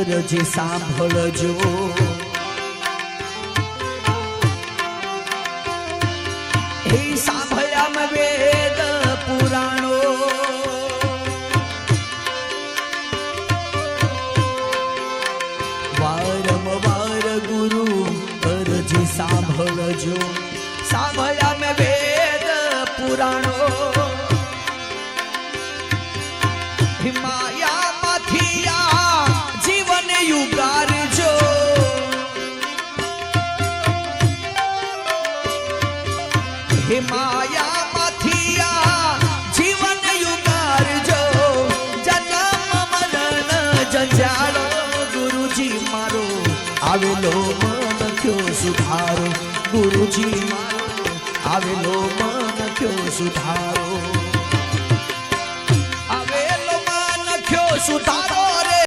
અરજી સાંભળજો હે સાંભળ્યા વેદ પુરાણો વારંવાર ગુરુ અરજી સાંભળજો સાંભળ્યા મેં વેદ પુરાણો માયામાંથી આ જીવન યુગારજો હે માયામાંથી આ જીવન યુગારજો જન્મ મરણ જંજાળો ગુરુજી મારો આવેલો મન ક્યો સુધારો ગુરુજી મારો આવેલો મન ક્યો સુધારો આવેલો મન ક્યો સુધારો